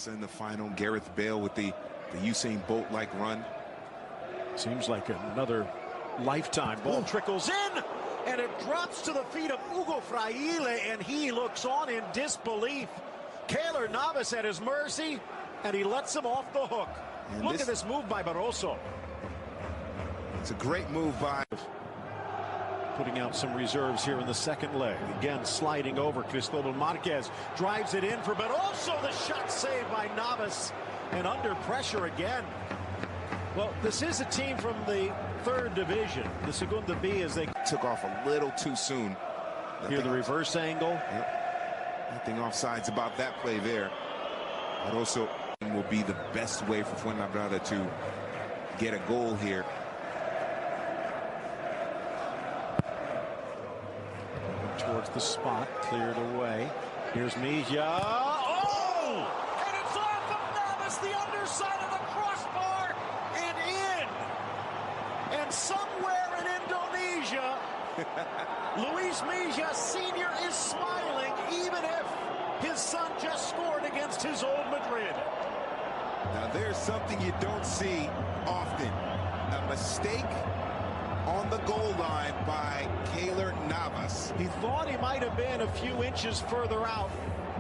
Barca in the final. Gareth Bale with the Usain Bolt-like run. Seems like another lifetime. Ball trickles in, and it drops to the feet of Hugo Fraile, and he looks on in disbelief. Keylor Navas at his mercy, and he lets him off the hook. And look at this move by Barroso. It's a great move by... Putting out some reserves here in the second leg. Again, sliding over. Cristobal Marquez drives it in for Barroso. The shot saved by Navas, and under pressure again. Well, this is a team from the third division, the Segunda B, as they took off a little too soon. Here the reverse angle. Yep. Nothing offsides about that play there. Barroso will be the best way for Fuenlabrada to get a goal here. Towards the spot, cleared away. Here's Mejia. Oh! And it's off of Navas, the underside of the crossbar, and in. And somewhere in Indonesia, Luis Mejia Sr. is smiling, even if his son just scored against his old Madrid. Now there's something you don't see often. A mistake on the goal line by Keylor Navas. He thought he might have been a few inches further out,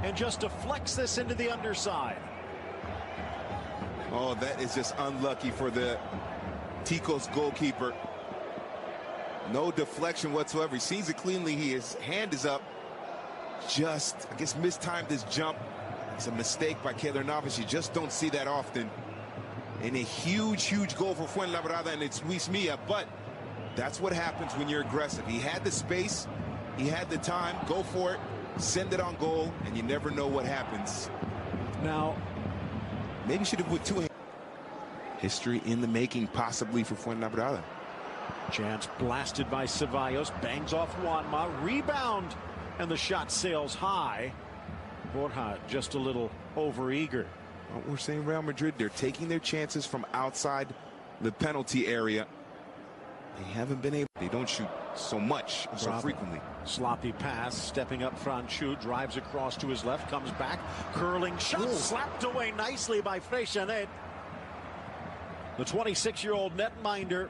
and just deflects this into the underside. Oh, that is just unlucky for the Ticos goalkeeper. No deflection whatsoever. He sees it cleanly. His hand is up. Just, I guess, mistimed his jump. It's a mistake by Keylor Navas. You just don't see that often. And a huge, huge goal for Fuenlabrada, and it's Luis Mejia, but that's what happens when you're aggressive. He had the space, he had the time, go for it, send it on goal, and you never know what happens. Now, maybe should have with two hands. History in the making, possibly for Fuenlabrada. Chance blasted by Ceballos, bangs off Juanma, rebound, and the shot sails high. Borja just a little overeager. Well, we're saying Real Madrid, they're taking their chances from outside the penalty area. They haven't been able. They don't shoot so much, so frequently. Sloppy pass, stepping up Franchu, drives across to his left, comes back, curling shot, slapped away nicely by Freixenet. The 26-year-old netminder,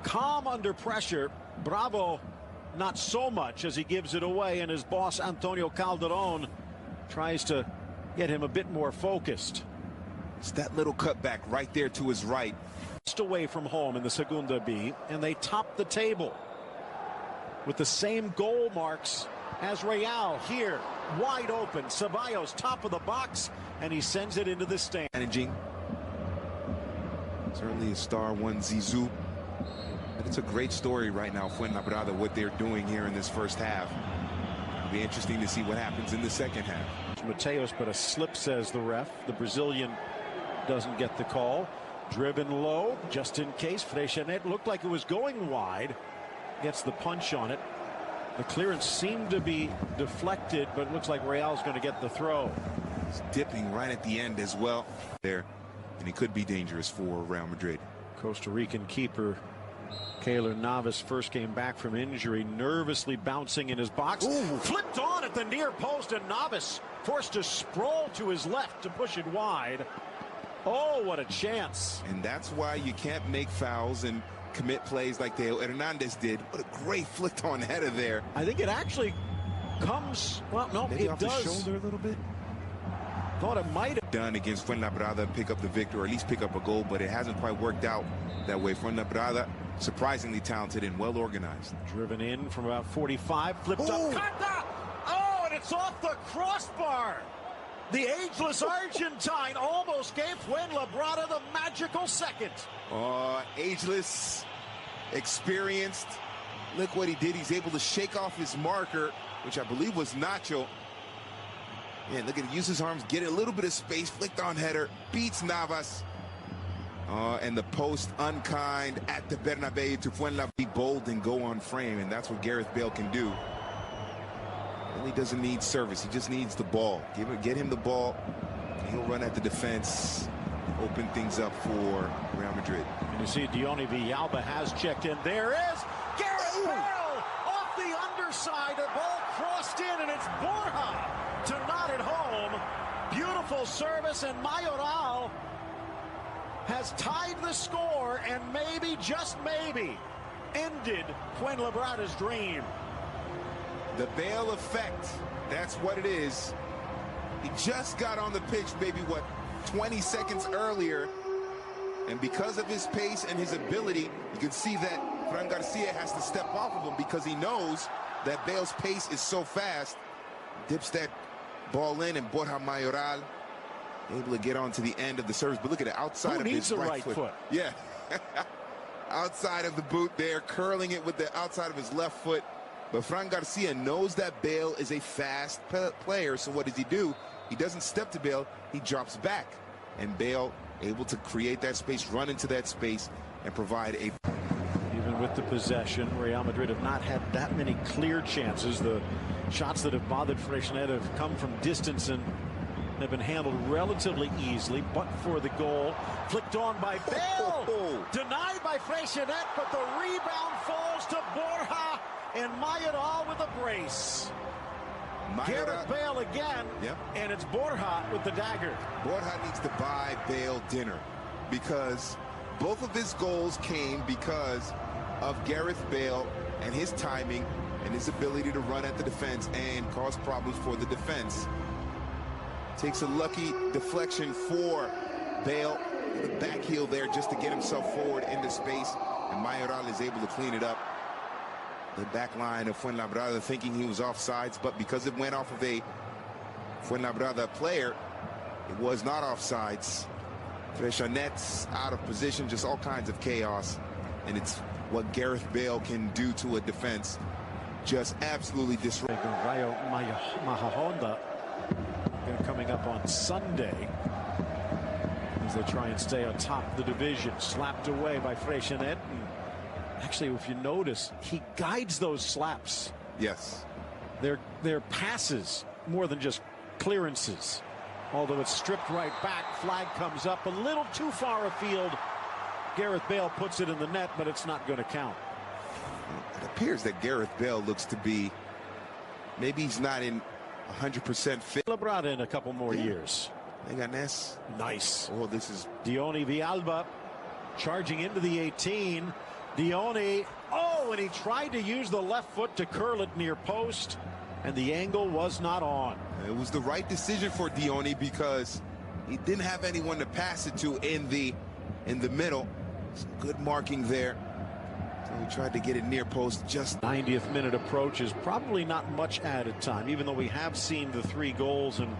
calm under pressure. Bravo, not so much, as he gives it away, and his boss Antonio Calderon tries to get him a bit more focused. It's that little cutback right there to his right. Away from home in the Segunda B, and they top the table with the same goal marks as Real. Here, wide open, Ceballos top of the box, and he sends it into the stand. Managing, certainly a star one, Zizou, but it's a great story right now, Fuenlabrada, what they're doing here in this first half. It'll be interesting to see what happens in the second half. Mateos, but a slip, says the ref. The Brazilian doesn't get the call. Driven low, just in case. Freixenet looked like it was going wide. Gets the punch on it. The clearance seemed to be deflected, but it looks like Real's going to get the throw. He's dipping right at the end as well there, and he could be dangerous for Real Madrid. Costa Rican keeper Keylor Navas, first came back from injury, nervously bouncing in his box. Ooh. Flipped on at the near post, and Navas forced to sprawl to his left to push it wide. Oh, what a chance. And that's why you can't make fouls and commit plays like Theo Hernandez did. What a great flicked on header there. I think it actually comes, well, no, maybe it off does. The shoulder a little bit. Thought it might have done against Fuenlabrada and pick up the victory, or at least pick up a goal, but it hasn't quite worked out that way. Fuenlabrada, surprisingly talented and well organized. Driven in from about 45, flipped up. Kata! Oh, and it's off the crossbar. The ageless Argentine almost gave Fuenlabrada the magical second. Ageless, experienced. Look what he did. He's able to shake off his marker, which I believe was Nacho. And look at it, use his arms, get a little bit of space, flicked on header, beats Navas. And the post unkind at the Bernabeu to Fuenlabrada. Be bold and go on frame, and that's what Gareth Bale can do. Really doesn't need service, he just needs the ball. Get him the ball, he'll run at the defense, open things up for Real Madrid. And you see Diony Villalba has checked in. There is Gareth Bale off the underside. The ball crossed in, and it's Borja to knot it home. Beautiful service, and Mayoral has tied the score and maybe, just maybe, ended Fuenlabrada's dream. The Bale effect, that's what it is. He just got on the pitch maybe, 20 seconds earlier. And because of his pace and his ability, you can see that Fran Garcia has to step off of him because he knows that Bale's pace is so fast. Dips that ball in, and Borja Mayoral able to get onto the end of the service. But look at it, outside of his right foot. Yeah. Outside of the boot there, curling it with the outside of his left foot. But Fran Garcia knows that Bale is a fast player, so what does he do? He doesn't step to Bale, he drops back. And Bale able to create that space, run into that space, and provide a... Even with the possession, Real Madrid have not had that many clear chances. The shots that have bothered Freixenet have come from distance and have been handled relatively easily, but for the goal. Flicked on by Bale. Denied by Freixenet, but the rebound falls to Borja, and Mayoral with a brace. Gareth Bale again, and it's Borja with the dagger. Borja needs to buy Bale dinner, because both of his goals came because of Gareth Bale and his timing and his ability to run at the defense and cause problems for the defense. Takes a lucky deflection for Bale, the back heel there just to get himself forward into space, and Mayoral is able to clean it up. The back line of Fuenlabrada thinking he was offsides, but because it went off of a Fuenlabrada player, it was not offsides. Freixenet's out of position, just all kinds of chaos, and it's what Gareth Bale can do to a defense. Just absolutely disrupting. Rayo Majadahonda coming up on Sunday as they try and stay on top of the division. Slapped away by Freixenet. Actually, if you notice, he guides those slaps. Yes. They're passes more than just clearances. Although it's stripped right back, flag comes up a little too far afield. Gareth Bale puts it in the net, but it's not going to count. It appears that Gareth Bale looks to be, maybe he's not in 100% fit. Fuenlabrada in a couple more years. Leganés. Nice. Oh, this is Dione Villalba charging into the 18. Dione, and he tried to use the left foot to curl it near post, and the angle was not on. It was the right decision for Dione because he didn't have anyone to pass it to in the middle. Some good marking there. So he tried to get it near post. Just 90th minute approach is probably not much added time, even though we have seen the 3 goals and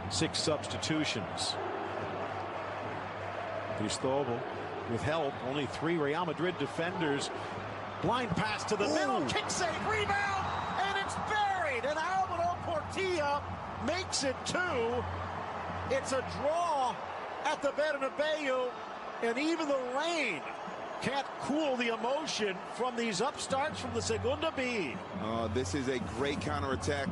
6 substitutions. Cristobal with help, only 3 Real Madrid defenders. Blind pass to the middle, kick save, rebound, and it's buried. And Alvaro Portilla makes it 2. It's a draw at the Bernabeu, and even the rain can't cool the emotion from these upstarts from the Segunda B. This is a great counterattack,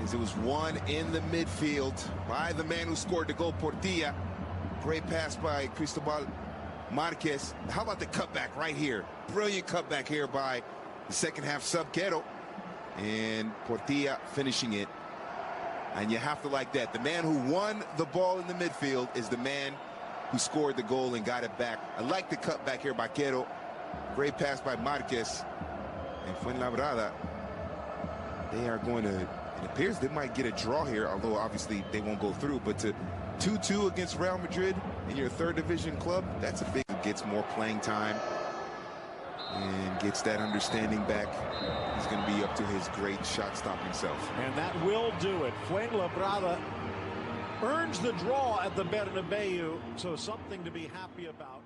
as it was won in the midfield by the man who scored the goal, Portilla. Great pass by Cristobal Marquez. How about the cutback right here? Brilliant cutback here by the second half sub Quero. And Portilla finishing it. And you have to like that. The man who won the ball in the midfield is the man who scored the goal and got it back. I like the cutback here by Quero. Great pass by Marquez. And Fuenlabrada, they are going to, it appears they might get a draw here, although obviously they won't go through, but to 2-2 against Real Madrid in your 3rd division club, that's a big, gets more playing time and gets that understanding back. He's going to be up to his great shot stopping self. And that will do it. Fuenlabrada earns the draw at the Bernabeu, so something to be happy about.